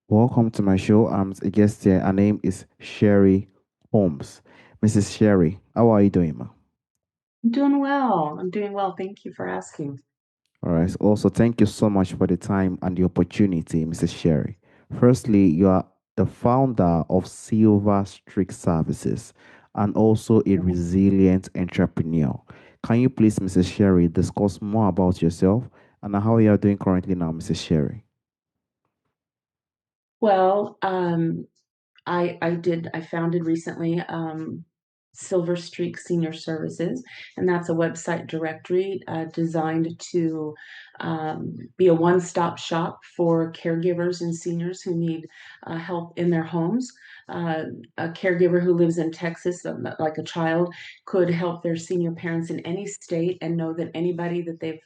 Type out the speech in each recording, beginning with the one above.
Welcome to my show. I'm a guest here. Her name is Sherri Holmes. Mrs. Sherri, how are you doing, ma? I'm doing well. I'm doing well. Thank you for asking. All right. Also, thank you so much for the time and the opportunity, Mrs. Sherri. Firstly, you are the founder of Silver Streak Services and also a resilient entrepreneur. Can you please, Mrs. Sherri, discuss more about yourself and how you are doing currently now, Mrs. Sherri? Well, I founded recently Silver Streak Senior Services, and that's a website directory designed to be a one-stop shop for caregivers and seniors who need help in their homes. Uh, a caregiver who lives in Texas, like a child, could help their senior parents in any state and know that anybody that they've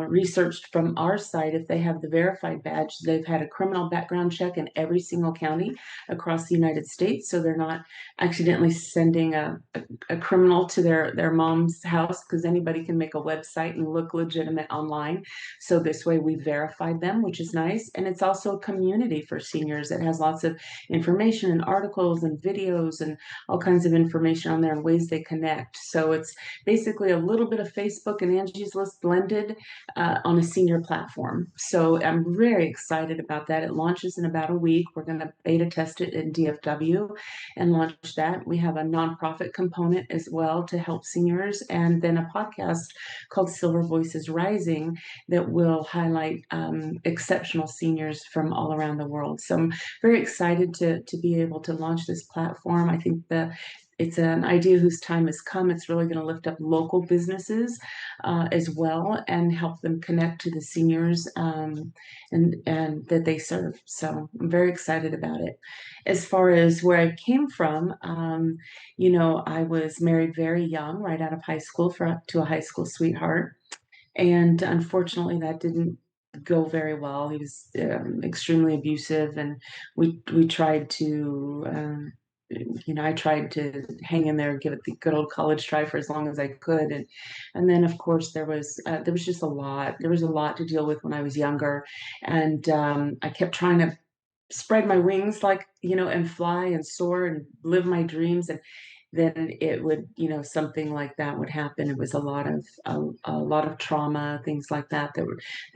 researched from our site, if they have the verified badge, they've had a criminal background check in every single county across the United States, so they're not accidentally sending a criminal to their mom's house, because anybody can make a website and look legitimate online. So this way we verified them, which is nice. And it's also a community for seniors. It has lots of information and articles and videos and all kinds of information on there and ways they connect. So it's basically a little bit of Facebook and Angie's List blended on a senior platform. So I'm very excited about that. It launches in about a week. We're going to beta test it in DFW and launch that. We have a nonprofit component as well to help seniors, and then a podcast called Silver Voices Rising that will highlight exceptional seniors from all around the world. So I'm very excited to be able to launch this platform. I think it's an idea whose time has come. It's really going to lift up local businesses as well and help them connect to the seniors and that they serve. So I'm very excited about it. As far as where I came from, I was married very young, right out of high school to a high school sweetheart, and unfortunately, that didn't go very well. He was extremely abusive, and we tried to. I tried to hang in there and give it the good old college try for as long as I could, and then of course there was just a lot. There was a lot to deal with when I was younger, and I kept trying to spread my wings, like, and fly and soar and live my dreams, and then it would, something like that would happen. It was a lot of trauma, things like that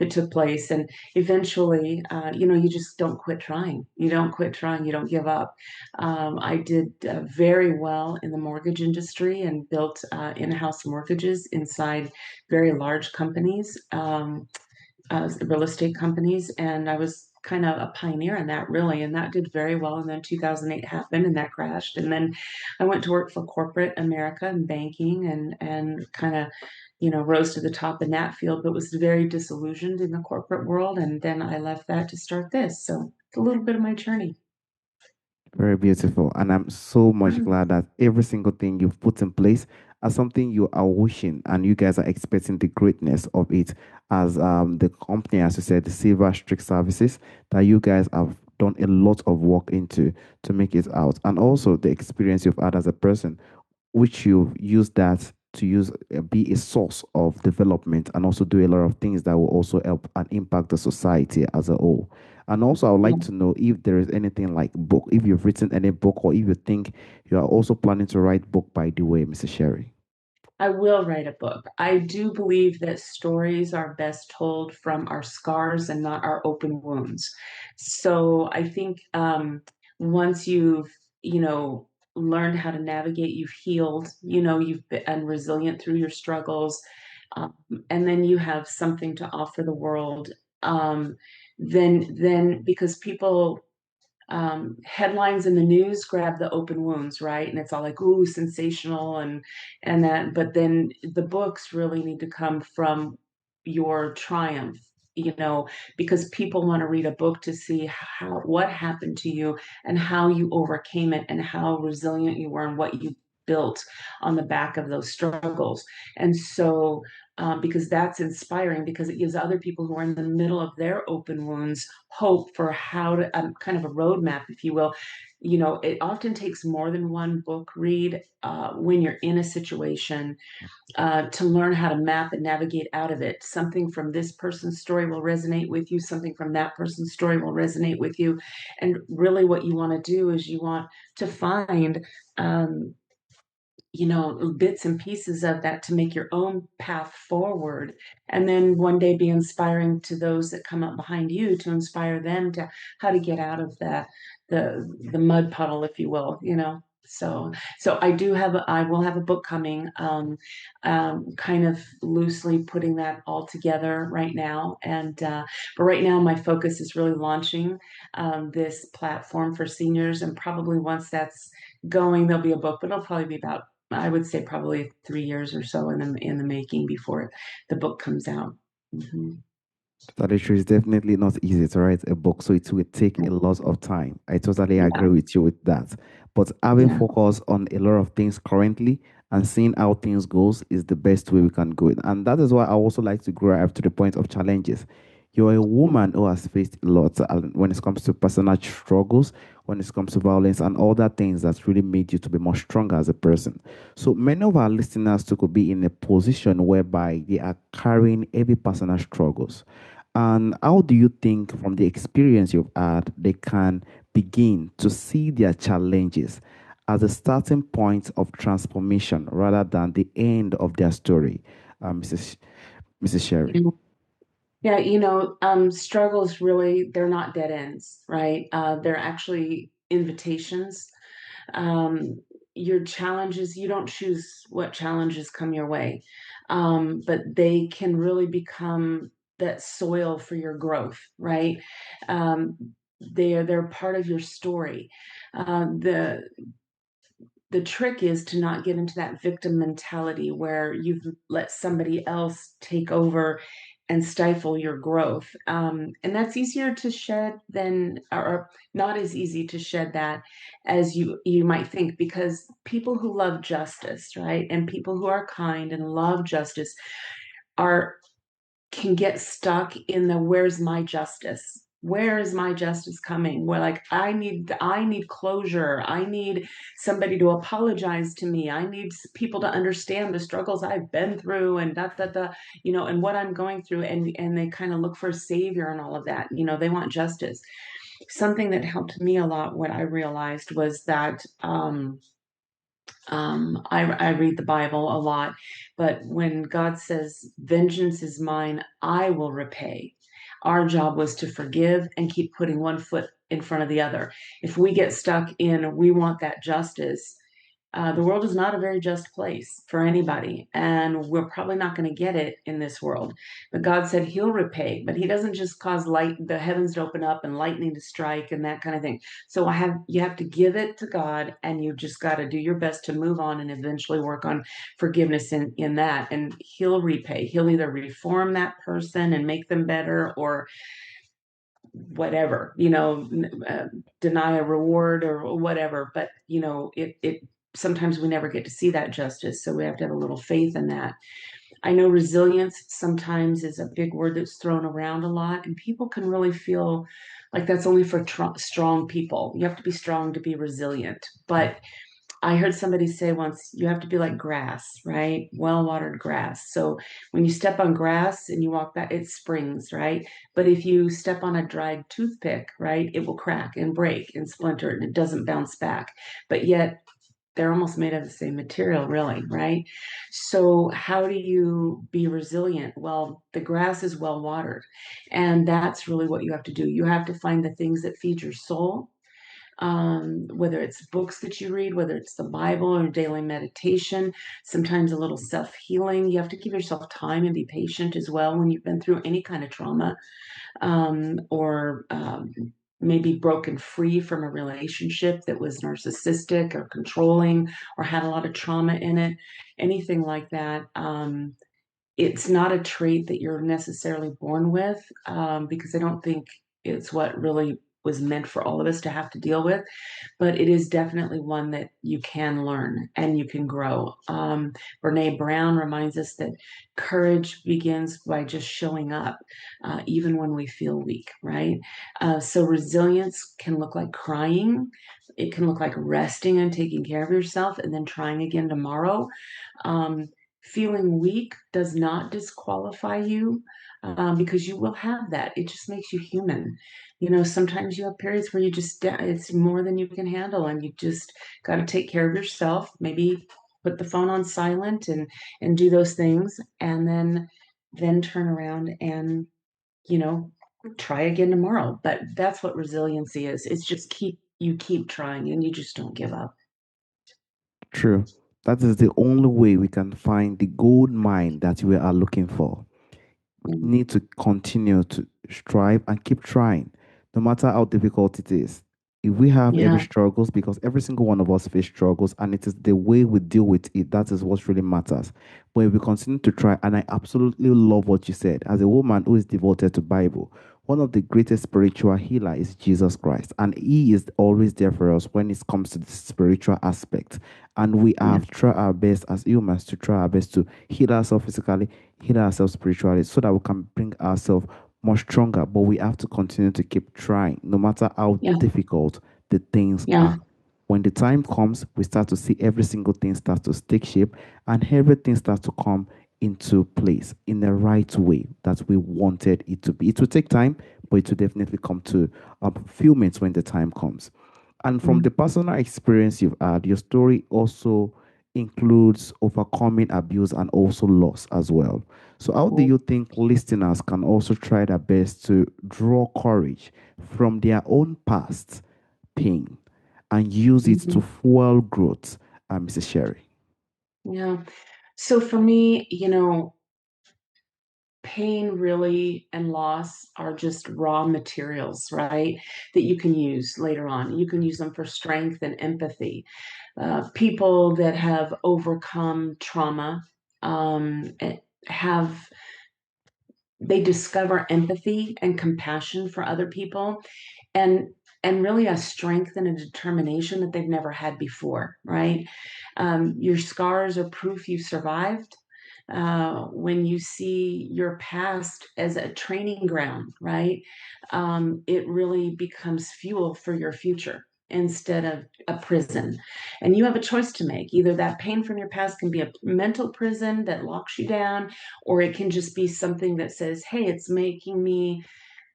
took place, and eventually, you just don't quit trying. You don't quit trying. You don't give up. I did very well in the mortgage industry and built in-house mortgages inside very large companies. Real estate companies, and I was kind of a pioneer in that, really, and that did very well. And then 2008 happened, and that crashed. And then I went to work for corporate America and banking, and kind of, rose to the top in that field, but was very disillusioned in the corporate world. And then I left that to start this. So it's a little bit of my journey. Very beautiful. And I'm so much glad that every single thing you've put in place as something you are wishing and you guys are expecting the greatness of it as the company, as you said, the Silver Streak Services, that you guys have done a lot of work into to make it out. And also the experience you've had as a person which you use that to use be a source of development and also do a lot of things that will also help and impact the society as a whole. And also, I would like to know if there is anything like book, if you've written any book, or if you think you are also planning to write book by the way, Mr. Sherry. I will write a book. I do believe that stories are best told from our scars and not our open wounds. So I think once you've, learned how to navigate, you've healed, you've been resilient through your struggles, um, and then you have something to offer the world. Um, then because people headlines in the news grab the open wounds, right? And it's all like, ooh, sensational, and that. But then the books really need to come from your triumph, because people want to read a book to see what happened to you and how you overcame it and how resilient you were and what you built on the back of those struggles. And so because that's inspiring, because it gives other people who are in the middle of their open wounds hope for how to, kind of a roadmap, if you will. It often takes more than one book read when you're in a situation to learn how to map and navigate out of it. Something from this person's story will resonate with you, something from that person's story will resonate with you. And really, what you want to do is you want to find um, bits and pieces of that to make your own path forward. And then one day be inspiring to those that come up behind you, to inspire them to how to get out of the mud puddle, if you will. So I will have a book coming, kind of loosely putting that all together right now. But right now my focus is really launching this platform for seniors. And probably once that's going, there'll be a book, but it'll probably be about, I would say, probably 3 years or so in the making before the book comes out. Hmm. That is true. It's definitely not easy to write a book, so it will take a lot of time. I totally Yeah, agree with you with that. But having yeah. focus on a lot of things currently and seeing how things goes is the best way we can go. And that is why I also like to grow up to the point of challenges. You're a woman who has faced a lot when it comes to personal struggles, when it comes to violence, and all that things that really made you to be more stronger as a person. So many of our listeners too could be in a position whereby they are carrying heavy personal struggles. And how do you think, from the experience you've had, they can begin to see their challenges as a starting point of transformation rather than the end of their story, Mrs. Sherry? Yeah, struggles really, they're not dead ends, right? They're actually invitations. Um, your challenges, you don't choose what challenges come your way, but they can really become that soil for your growth, right? They're part of your story. The trick is to not get into that victim mentality where you've let somebody else take over and stifle your growth. And that's easier to shed than, or not as easy to shed that as you might think, because people who love justice, right, and people who are kind and love justice are can get stuck in the where's my justice, where is my justice coming, where like I need closure, I need somebody to apologize to me, I need people to understand the struggles I've been through, and and what I'm going through, and they kind of look for a savior and all of that. They want justice. Something that helped me a lot, what I realized was that I read the Bible a lot, but when God says, "Vengeance is mine, I will repay," our job was to forgive and keep putting one foot in front of the other. If we get stuck in, we want that justice, the world is not a very just place for anybody, and we're probably not going to get it in this world. But God said He'll repay, but He doesn't just cause the heavens to open up and lightning to strike and that kind of thing. So you have to give it to God, and you just got to do your best to move on and eventually work on forgiveness in that, and He'll repay. He'll either reform that person and make them better, or whatever, deny a reward or whatever. But it sometimes we never get to see that justice, so we have to have a little faith in that. I know resilience sometimes is a big word that's thrown around a lot, and people can really feel like that's only for strong people. You have to be strong to be resilient, but I heard somebody say once, you have to be like grass, right? Well watered grass. So when you step on grass and you walk back, it springs, right? But if you step on a dried toothpick, right, it will crack and break and splinter and it doesn't bounce back. But yet they're almost made of the same material, really, right? So how do you be resilient? Well, the grass is well watered. And that's really what you have to do. You have to find the things that feed your soul, whether it's books that you read, whether it's the Bible or daily meditation, sometimes a little self healing. You have to give yourself time and be patient as well when you've been through any kind of trauma, or maybe broken free from a relationship that was narcissistic or controlling or had a lot of trauma in it, anything like that. It's not a trait that you're necessarily born with, because I don't think it's what really was meant for all of us to have to deal with, but it is definitely one that you can learn and you can grow. Brene Brown reminds us that courage begins by just showing up, even when we feel weak, right? So resilience can look like crying. It can look like resting and taking care of yourself and then trying again tomorrow. Um, Feeling weak does not disqualify you, because you will have that. It just makes you human. Sometimes you have periods where it's more than you can handle, and you just got to take care of yourself. Maybe put the phone on silent and do those things, and then turn around and you know try again tomorrow. But that's what resiliency is. It's just keep trying, and you just don't give up. True. That is the only way we can find the gold mine that we are looking for. Mm. Need to continue to strive and keep trying, no matter how difficult it is. If we have every Yeah, struggles, because every single one of us face struggles, and it is the way we deal with it that is what really matters. But if we continue to try, and I absolutely love what you said, as a woman who is devoted to Bible, one of the greatest spiritual healer is Jesus Christ, and He is always there for us when it comes to the spiritual aspect. And we yeah, have tried our best as humans to try our best to heal ourselves physically, heal ourselves spiritually, so that we can bring ourselves more stronger. But we have to continue to keep trying, no matter how yeah, difficult the things yeah, are. When the time comes, we start to see every single thing start to take shape, and everything starts to come into place in the right way that we wanted it to be. It will take time, but it will definitely come to fulfillment when the time comes. And from the mm, personal experience you've had, your story also includes overcoming abuse and also loss as well. So, how do mm, you think listeners can also try their best to draw courage from their own past pain and use it to mhm. fuel growth, Mrs. Sherry? Yeah. So for me, pain really and loss are just raw materials, right? That you can use later on. You can use them for strength and empathy. People that have overcome trauma, have they discover empathy and compassion for other people, and really a strength and a determination that they've never had before, right? Your scars are proof you survived. When you see your past as a training ground, right? It really becomes fuel for your future instead of a prison. And you have a choice to make. Either that pain from your past can be a mental prison that locks you down, or it can just be something that says, hey, it's making me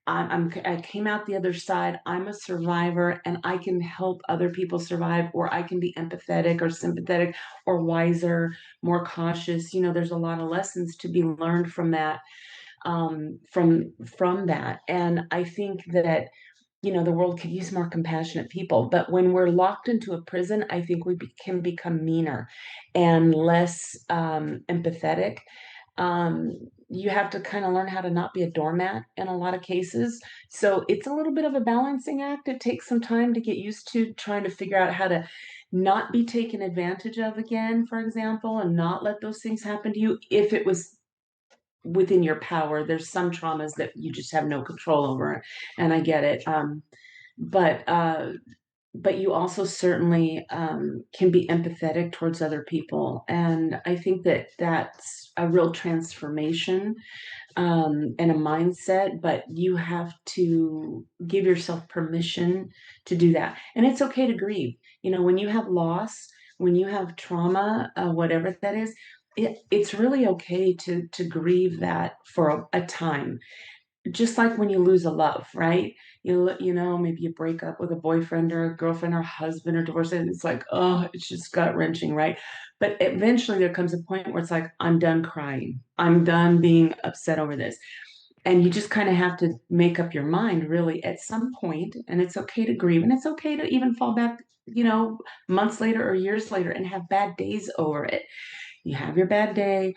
I came out the other side. I'm a survivor and I can help other people survive, or I can be empathetic or sympathetic or wiser, more cautious. There's a lot of lessons to be learned from that, from that. And I think that the world could use more compassionate people. But when we're locked into a prison, I think can become meaner and less empathetic. um, you have to kind of learn how to not be a doormat in a lot of cases. So it's a little bit of a balancing act. It takes some time to get used to trying to figure out how to not be taken advantage of again, for example, and not let those things happen to you if it was within your power. There's some traumas that you just have no control over, and I get it. But you also certainly can be empathetic towards other people, and I think that that's a real transformation, and a mindset. But you have to give yourself permission to do that, and it's okay to grieve. When you have loss, when you have trauma, whatever that is, it's really okay to grieve that for a time, just like when you lose a love, right? Maybe you break up with a boyfriend or a girlfriend or husband or divorce, and it's like, oh, it's just gut wrenching, right? But eventually there comes a point where it's like, I'm done crying. I'm done being upset over this. And you just kind of have to make up your mind really at some point, and it's okay to grieve, and it's okay to even fall back, months later or years later and have bad days over it. You have your bad day,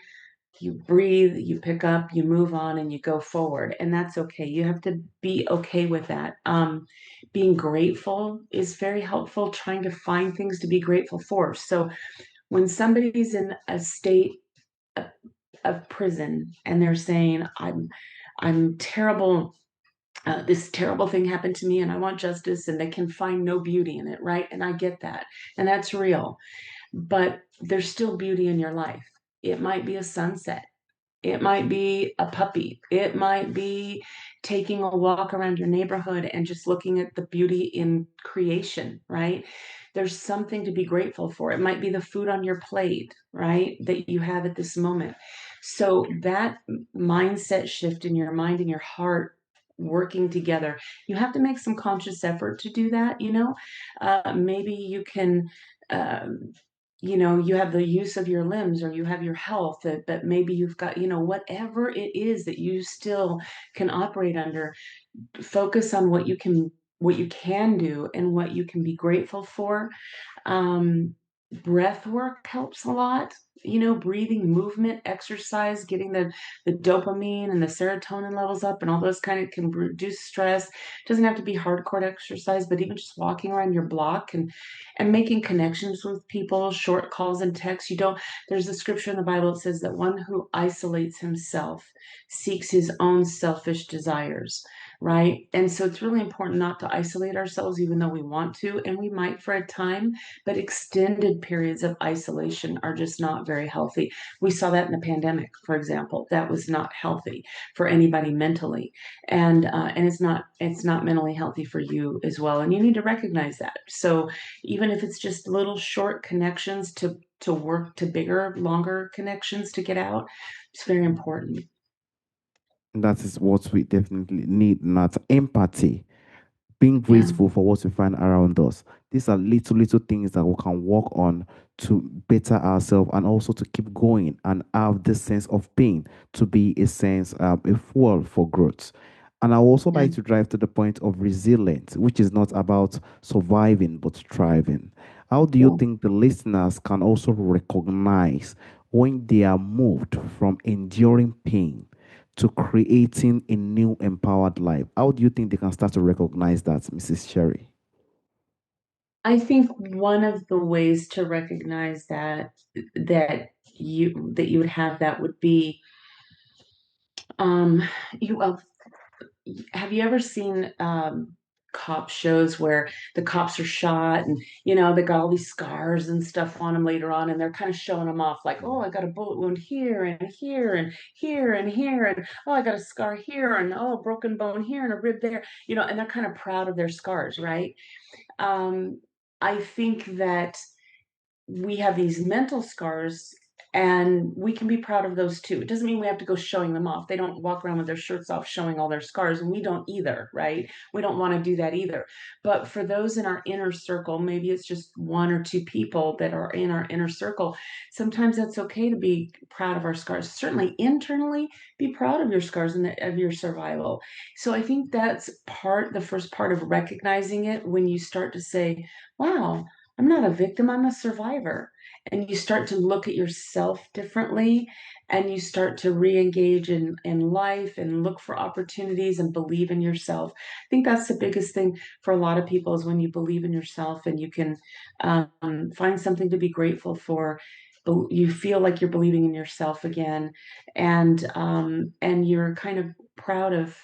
you breathe, you pick up, you move on, and you go forward. And that's okay. You have to be okay with that. Being grateful is very helpful, trying to find things to be grateful for. So when somebody's in a state of, of prison and they're saying, I'm terrible this terrible thing happened to me and I want justice, and they can find no beauty in it, right? And I get that. And that's real. But there's still beauty in your life. It might be a sunset. It might be a puppy. It might be taking a walk around your neighborhood and just looking at the beauty in creation, right? There's something to be grateful for. It might be the food on your plate, right? That you have at this moment. So that mindset shift in your mind and your heart working together, you have to make some conscious effort to do that, you know? Maybe you can. Um, you have the use of your limbs or you have your health, but maybe you've got, whatever it is that you still can operate under. Focus on what you can do and what you can be grateful for. um, Breath work helps a lot. Breathing, movement, exercise, getting the dopamine and the serotonin levels up, and all those kind of can reduce stress. Doesn't have to be hardcore exercise, but even just walking around your block and making connections with people, short calls and texts. There's a scripture in the Bible that says that one who isolates himself seeks his own selfish desires, right? And so it's really important not to isolate ourselves, even though we want to, and we might for a time, but extended periods of isolation are just not very healthy. We saw that in the pandemic, for example. That was not healthy for anybody mentally, and it's not mentally healthy for you as well. And you need to recognize that. So even if it's just little short connections to work to bigger, longer connections to get out, it's very important. That is what we definitely need, not empathy, being Yeah. grateful for what we find around us. These are little, little things that we can work on to better ourselves and also to keep going and have this sense of pain to be a sense, a fuel for growth. And I would also Yeah. like to drive to the point of resilience, which is not about surviving but thriving. How do you Yeah. think the listeners can also recognize when they are moved from enduring pain to creating a new empowered life? How do you think they can start to recognize that, Mrs. Sherry? I think one of the ways to recognize that you would have that would be, um you have you ever seen cop shows where the cops are shot, and they got all these scars and stuff on them later on, and they're kind of showing them off like, oh, I got a bullet wound here and here and here and here, and oh, I got a scar here, and oh, a broken bone here and a rib there, and they're kind of proud of their scars, right? um, I think that we have these mental scars, and we can be proud of those too. It doesn't mean we have to go showing them off. They don't walk around with their shirts off showing all their scars, and we don't either, right? We don't want to do that either. But for those in our inner circle, maybe it's just one or two people that are in our inner circle, sometimes that's okay to be proud of our scars. Certainly internally, be proud of your scars and of your survival. So I think that's the first part of recognizing it, when you start to say, wow, I'm not a victim, I'm a survivor. And you start to look at yourself differently, and you start to re-engage in life and look for opportunities and believe in yourself. I think that's the biggest thing for a lot of people, is when you believe in yourself and you can find something to be grateful for. You feel like you're believing in yourself again, and you're kind of proud of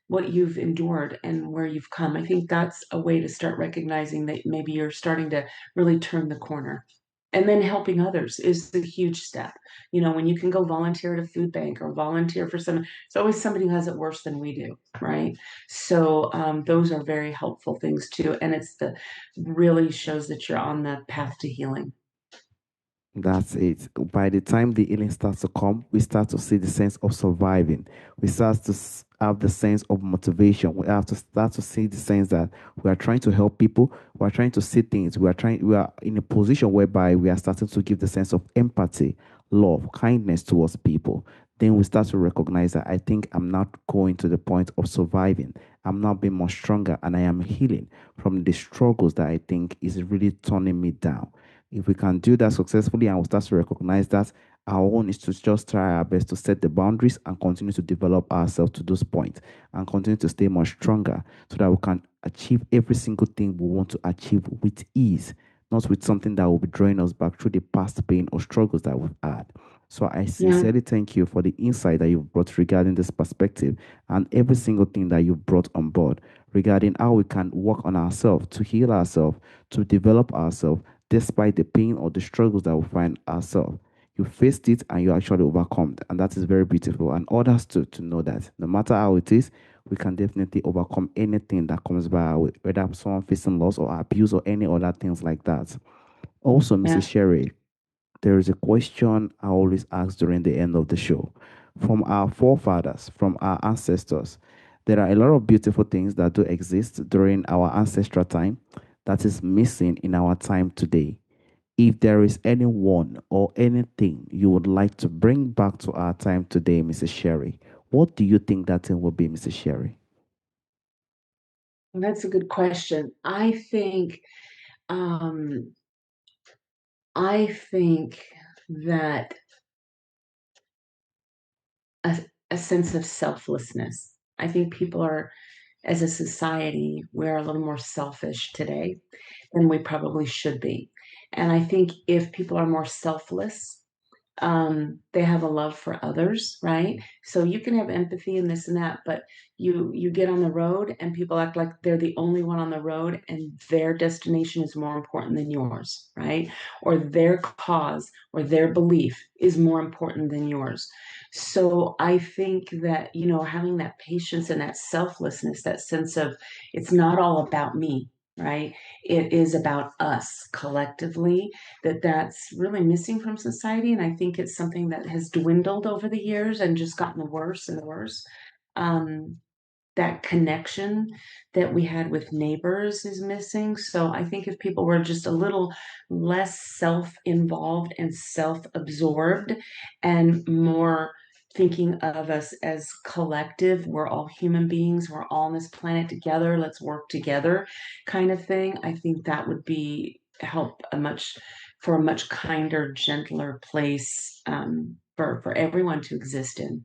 what you've endured and where you've come. I think that's a way to start recognizing that maybe you're starting to really turn the corner. And then helping others is a huge step. When you can go volunteer at a food bank or volunteer for some, it's always somebody who has it worse than we do, right? So those are very helpful things too. And really shows that you're on the path to healing. That's it. By the time the healing starts to come, we start to see the sense of surviving. We start to have the sense of motivation. We have to start to see the sense that we are trying to help people. We are trying to see things. We are in a position whereby we are starting to give the sense of empathy, love, kindness towards people. Then we start to recognize that I think I'm not going to the point of surviving. I'm not being more stronger, and I am healing from the struggles that I think is really turning me down. If we can do that successfully and we start to recognize that, our own is to just try our best to set the boundaries and continue to develop ourselves to those points and continue to stay much stronger so that we can achieve every single thing we want to achieve with ease, not with something that will be drawing us back through the past pain or struggles that we've had. So I Yeah. sincerely thank you for the insight that you've brought regarding this perspective and every single thing that you've brought on board regarding how we can work on ourselves, to heal ourselves, to develop ourselves, despite the pain or the struggles that we find ourselves. You faced it and you actually overcome it. And that is very beautiful. And others to know that no matter how it is, we can definitely overcome anything that comes by our way, whether someone facing loss or abuse or any other things like that. Also, Mrs. Yeah. Sherry, there is a question I always ask during the end of the show. From our forefathers, from our ancestors, there are a lot of beautiful things that do exist during our ancestral time that is missing in our time today. If there is anyone or anything you would like to bring back to our time today, Mrs. Sherry, what do you think that thing will be, Mrs. Sherry? Well, that's a good question. Um, I think that a, a sense of selflessness. I think people are, as a society, we're a little more selfish today than we probably should be. And I think if people are more selfless, they have a love for others, right? So you can have empathy and this and that, but you get on the road and people act like they're the only one on the road and their destination is more important than yours, right? Or their cause or their belief is more important than yours. So I think that, having that patience and that selflessness, that sense of it's not all about me, right? It is about us collectively, that's really missing from society. And I think it's something that has dwindled over the years and just gotten worse and worse. Um, that connection that we had with neighbors is missing. So I think if people were just a little less self-involved and self-absorbed and more thinking of us as collective, we're all human beings, we're all on this planet together, let's work together kind of thing, I think that would be help a much kinder, gentler place for everyone to exist in.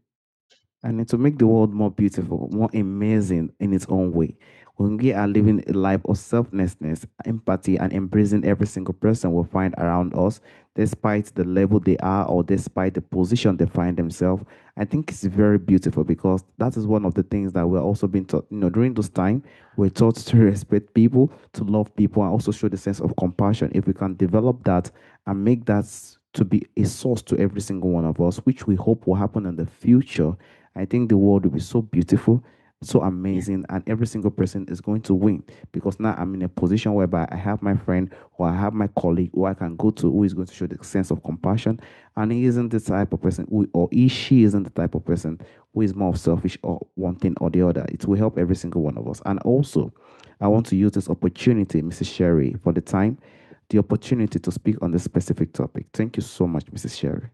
And to make the world more beautiful, more amazing in its own way. When we are living a life of selflessness, empathy, and embracing every single person we find around us, despite the level they are or despite the position they find themselves, I think it's very beautiful because that is one of the things that we're also being taught. During this time, we're taught to respect people, to love people, and also show the sense of compassion. If we can develop that and make that to be a source to every single one of us, which we hope will happen in the future, I think the world will be so beautiful, so Yeah. amazing, and every single person is going to win because now I'm in a position whereby I have my friend or I have my colleague who I can go to who is going to show the sense of compassion, and he isn't the type of person who, or she isn't the type of person who is more selfish or one thing or the other. It will help every single one of us. And also, I want to use this opportunity, Mrs. Sherry, for the opportunity to speak on this specific topic. Thank you so much, Mrs. Sherry.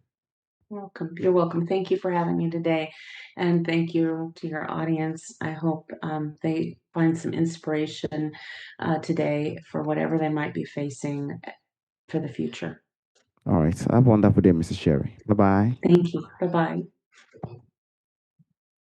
Welcome. You're welcome. Thank you for having me today. And thank you to your audience. I hope they find some inspiration today for whatever they might be facing for the future. All right. Have a wonderful day, Mrs. Sherry. Bye bye. Thank you. Bye bye.